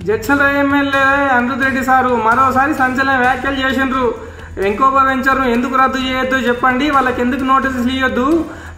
Jadcherla MLA Anirudh Reddy sir మరోసారి సంచలన వ్యాఖ్యలు చేసిండ్రు. వెంకోబా వెంచర్ను ఎందుకు రద్దు చేయొద్దు చెప్పండి, వాళ్ళకి ఎందుకు నోటీసులు ఇవ్వద్దు,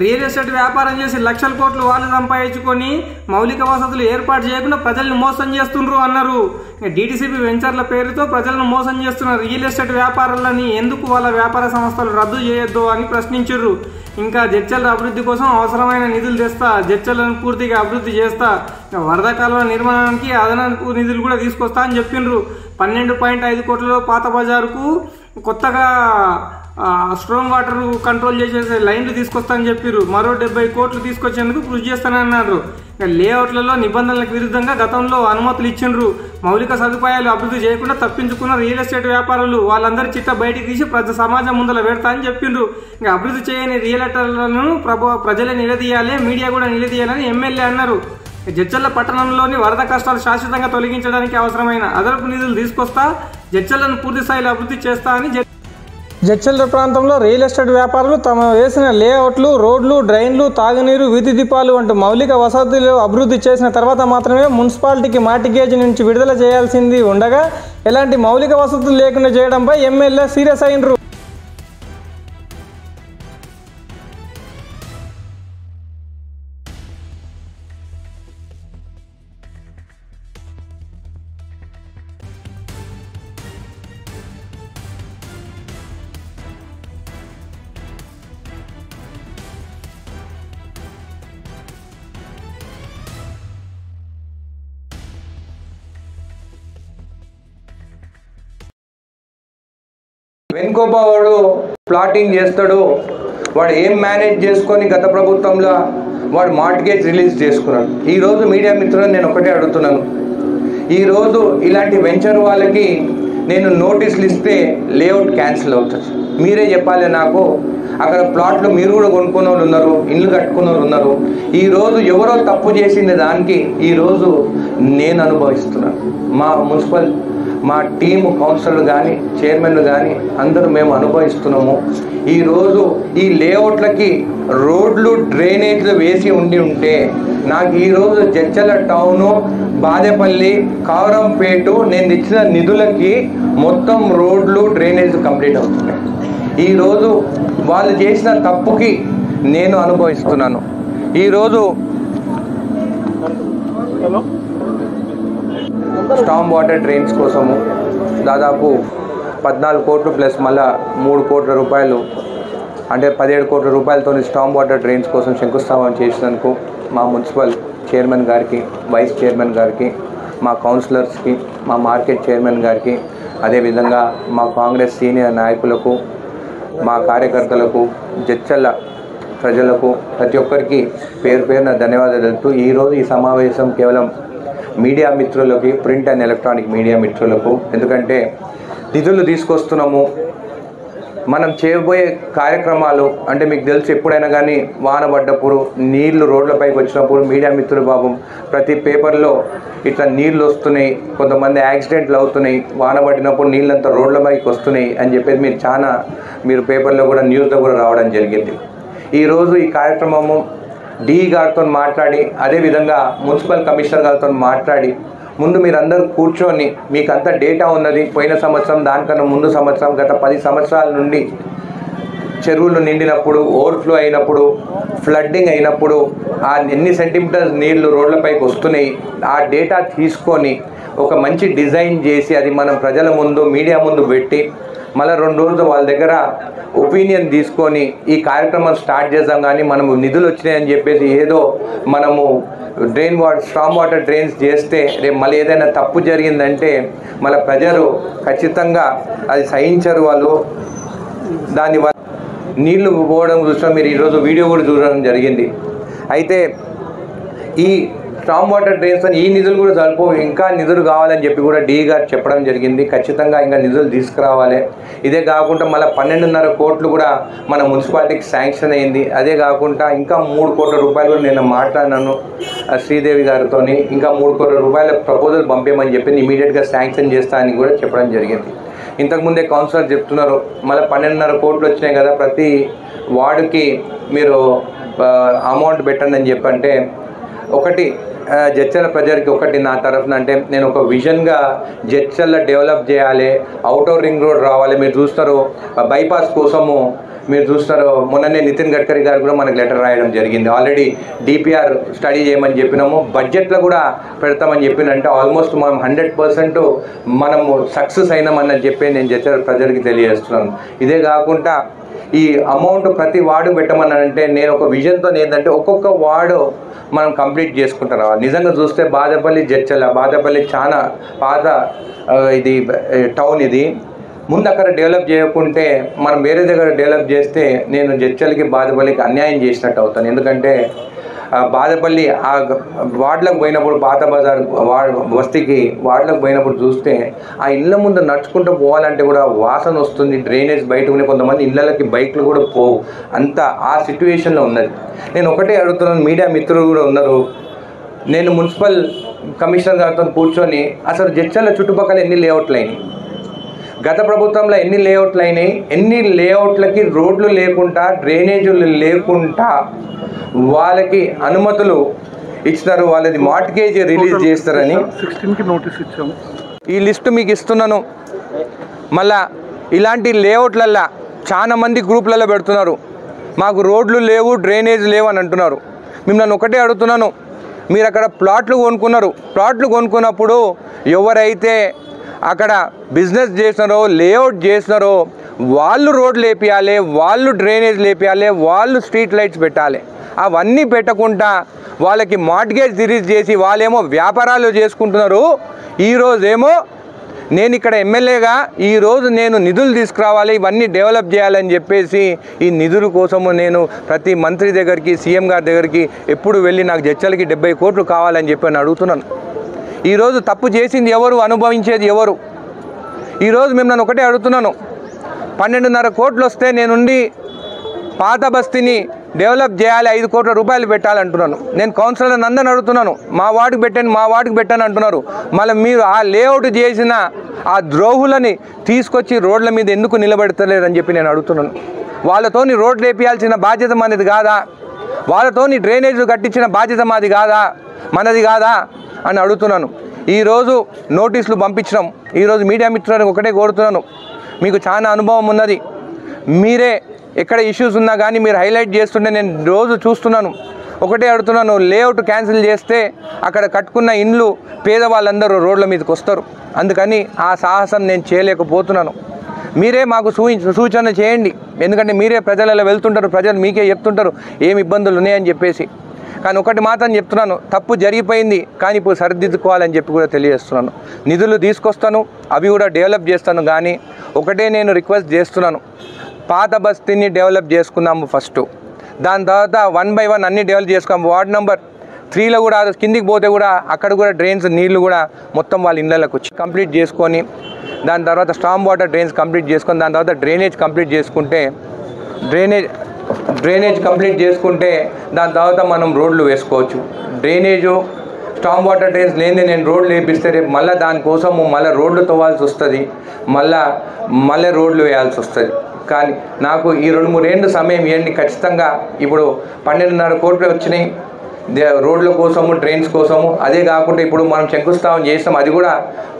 రియల్ ఎస్టేట్ వ్యాపారం చేసి లక్షల కోట్లు వాళ్ళు సంపాదించుకొని మౌలిక వసతులు ఏర్పాటు చేయకుండా ప్రజలను మోసం చేస్తుండ్రు అన్నారు. డీటీసీపీ వెంచర్ల పేరుతో ప్రజలను మోసం చేస్తున్న రియల్ ఎస్టేట్ వ్యాపారాలని ఎందుకు వాళ్ళ వ్యాపార సంస్థలు రద్దు చేయొద్దు అని ప్రశ్నించారు. ఇంకా జడ్చల అభివృద్ధి కోసం అవసరమైన నిధులు తెస్తా, జడ్చలను పూర్తిగా అభివృద్ధి చేస్తా, వరద కాలువ నిర్మాణానికి అదనపు నిధులు కూడా తీసుకొస్తా అని చెప్పిండ్రు. 12.5 కోట్లలో పాత బజారుకు కొత్తగా స్ట్రాంగ్ వాటర్ కంట్రోల్ చేసే లైన్లు తీసుకొస్తానని చెప్పారు. మరో 70 కోట్లు తీసుకొచ్చేందుకు కృషి చేస్తానన్నారు. లేఅవుట్లలో నిబంధనలకు విరుద్ధంగా గతంలో అనుమతులు ఇచ్చిండ్రు. మౌలిక సదుపాయాలు అభివృద్ధి చేయకుండా తప్పించుకున్న రియల్ ఎస్టేట్ వ్యాపారులు వాళ్ళందరి చిట్ట బయటికి తీసి సమాజం ముందర పెడతా అని చెప్పిండ్రు. ఇంకా అభివృద్ధి చేయని రియల్టర్లను ప్రజలే నిలదీయాలి, మీడియా కూడా నిలదీయాలని ఎమ్మెల్యే అన్నారు. జడ్చల పట్టణంలోని వరద కష్టాలు శాశ్వతంగా తొలగించడానికి అవసరమైన అదనపు నిధులు తీసుకొస్తా, జడ్చలను పూర్తి స్థాయిలో అభివృద్ధి చేస్తా అని జడ్చల ప్రాంతంలో రియల్ ఎస్టేట్ వ్యాపారులు తమ వేసిన లేఅవుట్లు, రోడ్లు, డ్రైన్లు, తాగునీరు, వీధి దీపాలు వంటి మౌలిక వసతులు అభివృద్ధి చేసిన తర్వాత మాత్రమే మున్సిపాలిటీకి మార్టిగేజ్ నుంచి విడుదల చేయాల్సింది ఉండగా ఎలాంటి మౌలిక వసతులు లేకుండా చేయడంపై ఎమ్మెల్యే సీరియస్ అయినరు. వెంకోబా వాడు ప్లాటింగ్ చేస్తాడు, వాడు ఏం మేనేజ్ చేసుకొని గత ప్రభుత్వంలో వాడు మార్టిగేజ్ రిలీజ్ చేసుకున్నాడు. ఈరోజు మీడియా మిత్రులను నేను ఒకటే అడుగుతున్నాను, ఈరోజు ఇలాంటి వెంచర్ వాళ్ళకి నేను నోటీసులు ఇస్తే లేఅవుట్ క్యాన్సిల్ అవుతుంది. మీరే చెప్పాలి నాకు, అక్కడ ప్లాట్లు మీరు కూడా కొనుక్కున్న వాళ్ళు ఉన్నారు, ఇల్లు కట్టుకున్న వాళ్ళు ఉన్నారు. ఈరోజు ఎవరో తప్పు చేసింది దానికి ఈరోజు నేను అనుభవిస్తున్నాను. మా మున్సిపల్ మా టీము కౌన్సిలర్లు కానీ చైర్మన్లు కానీ అందరూ మేము అనుభవిస్తున్నాము. ఈరోజు ఈ లేఅవుట్లకి రోడ్లు డ్రైనేజ్లు వేసి ఉంటే నాకు ఈరోజు జడ్చల టౌను, బాదేపల్లి, కావరంపేట నేను ఇచ్చిన నిధులకి మొత్తం రోడ్లు డ్రైనేజ్ కంప్లీట్ అవుతున్నాయి. ఈరోజు వాళ్ళు చేసిన తప్పుకి నేను అనుభవిస్తున్నాను. ఈరోజు స్టామ్ వాటర్ డ్రైన్స్ కోసము దాదాపు 14 కోట్లు ప్లస్ మళ్ళా 3 కోట్ల రూపాయలు అంటే 17 కోట్ల రూపాయలతో స్టామ్ వాటర్ డ్రైన్స్ కోసం శంకుస్థాపన చేసినందుకు మా మున్సిపల్ చైర్మన్ గారికి, వైస్ చైర్మన్ గారికి, మా కౌన్సిలర్స్కి, మా మార్కెట్ చైర్మన్ గారికి, అదేవిధంగా మా కాంగ్రెస్ సీనియర్ నాయకులకు, మా కార్యకర్తలకు, జడ్చల ప్రజలకు ప్రతి ఒక్కరికి పేరు పేరున ధన్యవాదాలు తెలుపుతూ ఈరోజు ఈ సమావేశం కేవలం మీడియా మిత్రులకి, ప్రింట్ అండ్ ఎలక్ట్రానిక్ మీడియా మిత్రులకు, ఎందుకంటే నిధులు తీసుకొస్తున్నాము, మనం చేయబోయే కార్యక్రమాలు అంటే మీకు తెలుసు, ఎప్పుడైనా కానీ వాన పడ్డప్పుడు నీళ్లు రోడ్లపైకి వచ్చినప్పుడు మీడియా మిత్రులు పాపం ప్రతి పేపర్లో ఇట్లా నీళ్ళు వస్తున్నాయి, కొంతమంది యాక్సిడెంట్లు అవుతున్నాయి, వాన పడినప్పుడు నీళ్ళంతా రోడ్లపైకి వస్తున్నాయి అని చెప్పేసి మీరు పేపర్లో కూడా న్యూస్లో కూడా రావడం జరిగింది. ఈరోజు ఈ కార్యక్రమము డి గారితో మాట్లాడి, అదేవిధంగా మున్సిపల్ కమిషనర్ గారితో మాట్లాడి, ముందు మీరందరూ కూర్చొని మీకు అంత డేటా ఉన్నది, పోయిన సంవత్సరం, దానికన్నా ముందు సంవత్సరం, గత 10 సంవత్సరాల నుండి చెరువులు నిండినప్పుడు, ఓవర్ఫ్లో అయినప్పుడు, ఫ్లడ్డింగ్ అయినప్పుడు ఆ ఎన్ని సెంటీమీటర్స్ నీళ్లు రోడ్లపైకి వస్తున్నాయి, ఆ డేటా తీసుకొని ఒక మంచి డిజైన్ చేసి అది మనం ప్రజల ముందు, మీడియా ముందు పెట్టి మళ్ళీ 2 రోజులు వాళ్ళ దగ్గర ఒపీనియన్ తీసుకొని ఈ కార్యక్రమం స్టార్ట్ చేద్దాం. కానీ మనము నిధులు వచ్చినాయని చెప్పేసి ఏదో మనము స్టామ్ వాటర్ డ్రైన్స్ చేస్తే రేపు మళ్ళీ ఏదైనా తప్పు జరిగిందంటే మళ్ళీ ప్రజలు ఖచ్చితంగా అది సహించరు. వాళ్ళు దానివల్ల నీళ్లు పోవడం చూసాం, మీరు ఈరోజు వీడియో కూడా చూడడం జరిగింది. అయితే ఈ స్టామ్ వాటర్ డ్రైన్స్ అని ఈ నిధులు కూడా సరిపో, ఇంకా నిధులు కావాలని చెప్పి కూడా డి గారు చెప్పడం జరిగింది. ఖచ్చితంగా ఇంకా నిధులు తీసుకురావాలి. ఇదే కాకుండా మళ్ళీ 12.5 కోట్లు కూడా మన మున్సిపాలిటీకి శాంక్షన్ అయింది. అదే కాకుండా ఇంకా 3 కోట్ల రూపాయలు కూడా నేను మాట్లాడినాను శ్రీదేవి గారితో, ఇంకా 3 కోట్ల రూపాయల ప్రపోజల్ పంపేయమని చెప్పి ఇమీడియట్గా శాంక్షన్ చేస్తా అని కూడా చెప్పడం జరిగింది. ఇంతకుముందే కౌన్సిలర్ చెప్తున్నారు మళ్ళీ 12.5 కోట్లు వచ్చినాయి కదా, ప్రతి వార్డుకి మీరు అమౌంట్ పెట్టండి అని చెప్పంటే, ఒకటి జడ్చర్ల ప్రజలకి ఒకటి నా తరఫున అంటే నేను ఒక విజన్గా జడ్చర్ల డెవలప్ చేయాలి, అవుటర్ రింగ్ రోడ్ రావాలి. మీరు చూస్తారు బైపాస్ కోసము మీరు చూస్తారు మొన్ననే నితిన్ గడ్కరీ గారు కూడా మనకు లెటర్ రాయడం జరిగింది. ఆల్రెడీ డిపిఆర్ స్టడీ చేయమని చెప్పినాము, బడ్జెట్లో కూడా పెడతామని చెప్పినంటే ఆల్మోస్ట్ మనం 100% మనము సక్సెస్ అయినామని చెప్పి నేను జడ్చర్ల ప్రజలకి తెలియజేస్తున్నాను. ఇదే కాకుండా ఈ అమౌంట్ ప్రతి వార్డు పెట్టమన్నానంటే నేను ఒక విజన్తో ఏంటంటే ఒక్కొక్క వార్డు మనం కంప్లీట్ చేసుకుంటాం. నిజంగా చూస్తే బాదపల్లి జడ్చర్ల, బాదపల్లి చాలా పాత ఇది టౌన్, ఇది ముందు అక్కడ డెవలప్ చేయకుంటే మనం వేరే దగ్గర డెవలప్ చేస్తే నేను జడ్చర్లకి బాదపల్లికి అన్యాయం చేసినట్టు అవుతాను. ఎందుకంటే బాదపల్లి ఆ వార్డులకు పోయినప్పుడు పాత బజార్ బస్తీకి వార్డులకు పోయినప్పుడు చూస్తే ఆ ఇళ్ళ ముందు నడుచుకుంటూ పోవాలంటే కూడా వాసన వస్తుంది, డ్రైనేజ్ బయట ఉన్నాయి, కొంతమంది ఇళ్ళకి బైక్లు కూడా పోవు, అంత ఆ సిచ్యువేషన్లో ఉన్నది. నేను ఒకటే అడుగుతున్నాను, మీడియా మిత్రులు కూడా ఉన్నారు, నేను మున్సిపల్ కమిషనర్ గారితో కూర్చొని అసలు జడ్చర్ల చుట్టుపక్కల ఎన్ని లేఅవుట్లు అయినాయి, గత ప్రభుత్వంలో ఎన్ని లేఅవుట్లు అయినాయి, ఎన్ని లేఅవుట్లకి రోడ్లు లేకుండా డ్రైనేజీలు లేకుండా వాళ్ళకి అనుమతులు ఇచ్చినారు, వాళ్ళది మార్ట్గేజ్ రిలీజ్ చేస్తారని 16కి నోటీస్ ఇచ్చాము. ఈ లిస్టు మీకు ఇస్తున్నాను. మళ్ళా ఇలాంటి లేఅవుట్లల్లో చాలా మంది గ్రూపులలో పెడుతున్నారు, మాకు రోడ్లు లేవు డ్రైనేజ్ లేవు అని అంటున్నారు. మిమ్మల్ని ఒకటే అడుగుతున్నాను, మీరు అక్కడ ప్లాట్లు కొనుక్కున్నప్పుడు ఎవరైతే అక్కడ బిజినెస్ చేసినారో లేఅవుట్ చేసినారో వాళ్ళు రోడ్లు లేపియాలి, వాళ్ళు డ్రైనేజ్ లేపియాలి, వాళ్ళు స్ట్రీట్ లైట్స్ పెట్టాలి. అవన్నీ పెట్టకుండా వాళ్ళకి మార్ట్గేజ్ రిలీజ్ చేసి వాళ్ళేమో వ్యాపారాలు చేసుకుంటున్నారు. ఈరోజేమో నేను ఇక్కడ ఎమ్మెల్యేగా ఈరోజు నేను నిధులు తీసుకురావాలి, ఇవన్నీ డెవలప్ చేయాలని చెప్పేసి ఈ నిధుల కోసము నేను ప్రతి మంత్రి దగ్గరికి సీఎం గారి దగ్గరికి ఎప్పుడు వెళ్ళి నాకు జడ్చర్లకి 70 కోట్లు కావాలని చెప్పి నేను అడుగుతున్నాను. ఈరోజు తప్పు చేసింది ఎవరు, అనుభవించేది ఎవరు? ఈరోజు మిమ్మల్ని ఒకటే అడుగుతున్నాను, 12.5 కోట్లు వస్తే నేనుండి పాత బస్తీని డెవలప్ చేయాలి, 5 కోట్ల రూపాయలు పెట్టాలంటున్నాను. నేను కౌన్సిలర్ అందరిని అడుగుతున్నాను, మా వార్డుకి పెట్టాను అంటున్నారు. మళ్ళీ మీరు ఆ లేఅవుట్ చేసిన ఆ ద్రోహులని తీసుకొచ్చి రోడ్ల మీద ఎందుకు నిలబెడతలేరని చెప్పి నేను అడుగుతున్నాను. వాళ్ళతోని రోడ్లు వేపియాల్సిన బాధ్యత మనది కాదా? వాళ్ళతోని డ్రైనేజీలు కట్టించిన బాధ్యత మనది కాదా అని అడుగుతున్నాను. ఈరోజు నోటీసులు పంపించినాం. ఈరోజు మీడియా మిత్రులకు ఒకటే కోరుతున్నాను, మీకు చాలా అనుభవం ఉన్నది, మీరే ఎక్కడ ఇష్యూస్ ఉన్నా కానీ మీరు హైలైట్ చేస్తుంటే నేను రోజు చూస్తున్నాను. ఒకటే అడుగుతున్నాను, లేఅవుట్ క్యాన్సిల్ చేస్తే అక్కడ కట్టుకున్న ఇండ్లు పేదవాళ్ళందరూ రోడ్ల మీదకి వస్తారు. అందుకని ఆ సాహసం నేను చేయలేకపోతున్నాను. మీరే మాకు సూచన చేయండి, ఎందుకంటే మీరే ప్రజలలో వెళ్తుంటారు, ప్రజలు మీకే చెప్తుంటారు ఏమి ఇబ్బందులు ఉన్నాయని చెప్పేసి. కానీ ఒకటి మాత్రం చెప్తున్నాను, తప్పు జరిగిపోయింది కానీ ఇప్పుడు సరిదిద్దుకోవాలని చెప్పి కూడా తెలియజేస్తున్నాను. నిధులు తీసుకొస్తాను, అవి కూడా డెవలప్ చేస్తాను. కానీ ఒకటే నేను రిక్వెస్ట్ చేస్తున్నాను, పాత బస్తీని డెవలప్ చేసుకున్నాము ఫస్ట్, దాని తర్వాత 1 by 1 అన్నీ డెవలప్ చేసుకున్నాము. వార్డ్ నెంబర్ 3లో కూడా కిందికి పోతే కూడా అక్కడ కూడా డ్రైన్స్ నీళ్లు కూడా మొత్తం వాళ్ళ ఇళ్ళకి వచ్చి కంప్లీట్ చేసుకొని, దాని తర్వాత స్టామ్ వాటర్ డ్రైన్స్ కంప్లీట్ చేసుకొని, దాని తర్వాత డ్రైనేజ్ కంప్లీట్ చేసుకుంటే దాని తర్వాత మనం రోడ్లు వేసుకోవచ్చు. డ్రైనేజు స్టామ్ వాటర్ డ్రైన్స్ లేని నేను రోడ్లు వేపిస్తే రేపు మళ్ళీ దానికోసము మళ్ళీ రోడ్లు తవ్వాల్సి వస్తుంది, మళ్ళీ రోడ్లు వేయాల్సి వస్తుంది. కానీ నాకు ఈ 2-3 ఏళ్ళు సమయం ఇవ్వండి, ఖచ్చితంగా ఇప్పుడు 12.5 కోట్లు వచ్చినాయి రోడ్ల కోసము, డ్రైన్స్ కోసము. అదే కాకుండా ఇప్పుడు మనం శంకుస్థాపన చేస్తాం, అది కూడా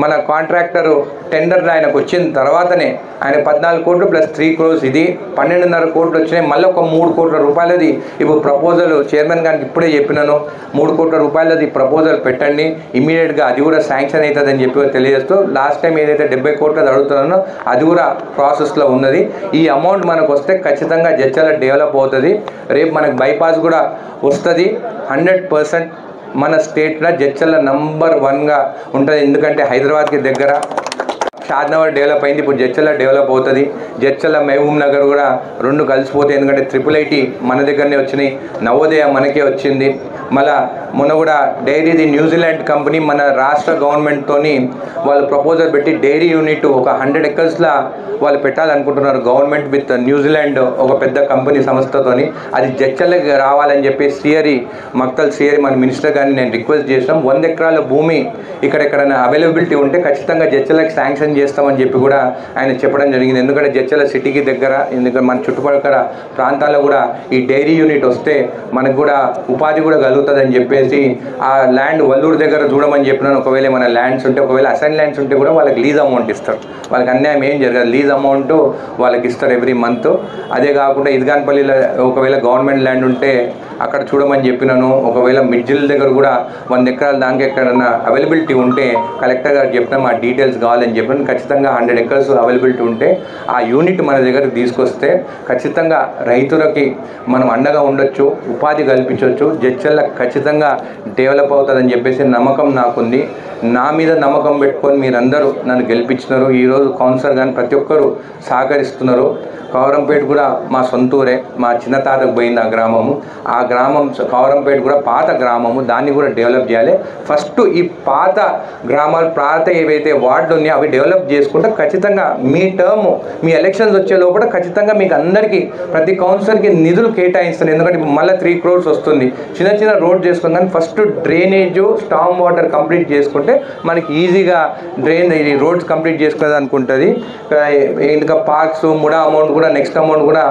మన కాంట్రాక్టరు టెండర్ ఆయనకు వచ్చిన తర్వాతనే ఆయన 14 కోట్లు ప్లస్ 3 crores, ఇది 12.5 కోట్లు వచ్చినాయి. మళ్ళీ ఒక 3 కోట్ల రూపాయలది ఇప్పుడు ప్రపోజల్ చైర్మన్ గారికి ఇప్పుడే చెప్పినాను, 3 కోట్ల రూపాయలది ప్రపోజల్ పెట్టండి, ఇమీడియట్గా అది కూడా శాంక్షన్ అవుతుందని చెప్పి తెలియజేస్తూ, లాస్ట్ టైం ఏదైతే 70 కోట్లది అడుగుతున్నానో అది కూడా ప్రాసెస్లో ఉన్నది. ఈ అమౌంట్ మనకు వస్తే ఖచ్చితంగా జడ్చర్ల డెవలప్ అవుతుంది. రేపు మనకు బైపాస్ కూడా వస్తుంది. 100% మన స్టేట్లో జడ్చర్ల నంబర్ 1గా ఉంటుంది. ఎందుకంటే హైదరాబాద్కి దగ్గర షాద్నగర్ డెవలప్ అయింది, ఇప్పుడు జడ్చర్ల డెవలప్ అవుతుంది. జడ్చర్ల మహబూబ్ నగర్ కూడా 2 కలిసిపోతాయి. ఎందుకంటే IIIT మన దగ్గరనే వచ్చినాయి, నవోదయ మనకే వచ్చింది. మళ్ళా మొన్న కూడా డైరీది న్యూజిలాండ్ కంపెనీ మన రాష్ట్ర గవర్నమెంట్తోని వాళ్ళు ప్రపోజల్ పెట్టి డైరీ యూనిట్ ఒక 100 acresలా వాళ్ళు పెట్టాలనుకుంటున్నారు. గవర్నమెంట్ విత్ న్యూజిలాండ్ ఒక పెద్ద కంపెనీ సంస్థతోని, అది జడ్చర్లకి రావాలని చెప్పి మక్తల్ శ్రీహరి మన మినిస్టర్ గారిని నేను రిక్వెస్ట్ చేసినాం. 100 ఎకరాల భూమి ఇక్కడెక్కడైనా అవైలబిలిటీ ఉంటే ఖచ్చితంగా జడ్చర్లకు శాంక్షన్ చేస్తామని చెప్పి కూడా ఆయన చెప్పడం జరిగింది. ఎందుకంటే జడ్చర్ల సిటీకి దగ్గర, ఎందుకంటే మన చుట్టుపక్కల ప్రాంతాల్లో కూడా ఈ డైరీ యూనిట్ వస్తే మనకు కూడా ఉపాధి కూడా కలుగుతుందని చెప్పేసి ఆ ల్యాండ్ వల్లూరు దగ్గర చూడమని చెప్పినాను. ఒకవేళ మన ల్యాండ్స్ ఉంటే, ఒకవేళ అసైన్ ల్యాండ్స్ ఉంటే కూడా వాళ్ళకి లీజ్ అమౌంట్ ఇస్తారు. వాళ్ళకి అన్యాయం ఏం జరగదు, లీజ్ అమౌంట్ వాళ్ళకి ఇస్తారు ఎవ్రీ మంత్. అదే కాకుండా ఇదిగానపల్లిలో ఒకవేళ గవర్నమెంట్ ల్యాండ్ ఉంటే అక్కడ చూడమని చెప్పినాను. ఒకవేళ మిడ్జిల్ దగ్గర కూడా 100 ఎకరాల దానికి ఎక్కడన్నా అవైలబిలిటీ ఉంటే కలెక్టర్ గారు చెప్పినాం, ఆ డీటెయిల్స్ కావాలని చెప్పినాను. ఖచ్చితంగా 100 ఎకర్స్ అవైలబిలిటీ ఉంటే ఆ యూనిట్ మన దగ్గరకు తీసుకొస్తే ఖచ్చితంగా రైతులకి మనం అండగా ఉండొచ్చు, ఉపాధి కల్పించవచ్చు, జడ్చర్ల ఖచ్చితంగా డెవలప్ అవుతుందని చెప్పేసి నమ్మకం నాకుంది. నా మీద నమ్మకం పెట్టుకొని మీరందరూ నన్ను గెలిపించినారు. ఈరోజు కౌన్సిలర్ కానీ ప్రతి ఒక్కరు సహకరిస్తున్నారు. కౌరంపేట కూడా మా సొంతూరే, మా చిన్న తాతకు పోయింది ఆ గ్రామము. ఆ గ్రామం కౌరంపేట కూడా పాత గ్రామము, దాన్ని కూడా డెవలప్ చేయాలి. ఫస్ట్ ఈ పాత గ్రామాలు, పాత ఏవైతే వార్డులు ఉన్నాయో అవి డెవలప్ చేసుకుంటే ఖచ్చితంగా మీ టర్మ్, మీ ఎలక్షన్స్ వచ్చే లోపల ఖచ్చితంగా మీకు అందరికీ ప్రతి కౌన్సిలర్కి నిధులు కేటాయిస్తాను. ఎందుకంటే మళ్ళీ 3 crores వస్తుంది. చిన్న చిన్న రోడ్ చేసుకుని కానీ first drainage, storm water complete చేసుకుంటే మనకి ఈజీగా రోడ్స్ కంప్లీట్ చేసుకునేది అనుకుంటుంది. ఇంకా పార్క్స్ ముడా అమౌంట్ కూడా నెక్స్ట్ అమౌంట్ కూడా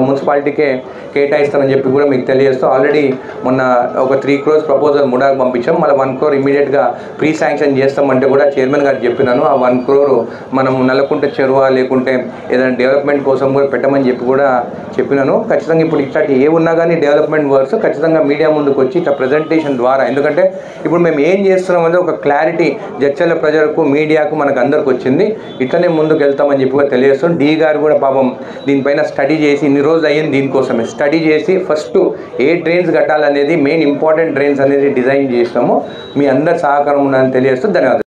మున్సిపాలిటీకే కేటాయిస్తామని చెప్పి కూడా మీకు తెలియజేస్తూ ఆల్రెడీ మొన్న ఒక 3 crores ప్రపోజల్ ముడాకు పంపించాం. మళ్ళీ 1 crore ఇమీడియట్గా ప్రీ శాంక్షన్ చేస్తామంటే కూడా చైర్మన్ గారు చెప్పినాను. ఆ 1 crore మనం నల్లకుంట చెరువు లేకుంటే ఏదైనా డెవలప్మెంట్ కోసం కూడా పెట్టమని చెప్పి కూడా చెప్పినాను. ఖచ్చితంగా ఇప్పుడు ఇట్లాంటి ఏ ఉన్నా కానీ డెవలప్మెంట్ వర్క్స్ ఖచ్చితంగా మీడియా ముందుకు వచ్చి ఇట్లా ప్రజెంటేషన్ ద్వారా, ఎందుకంటే ఇప్పుడు మేము ఏం చేస్తున్నామనేది ఒక క్లారిటీ జడ్చర్ల ప్రజలకు, మీడియాకు, మనకు అందరికి వచ్చింది. ఇట్లనే ముందుకు వెళ్తామని చెప్పి కూడా తెలియజేస్తాం. డి గారు కూడా పాపం దీనిపైన స్టడీ చేసి ఇన్ని రోజులు అయ్యింది, దీనికోసమే స్టడీ చేసి ఫస్ట్ ఏ డ్రైన్స్ కట్టాలనేది, మెయిన్ ఇంపార్టెంట్ డ్రైన్స్ అనేది డిజైన్ చేసినాము. మీ అందరి సహకారం ఉందని తెలియజేస్తూ ధన్యవాదాలు.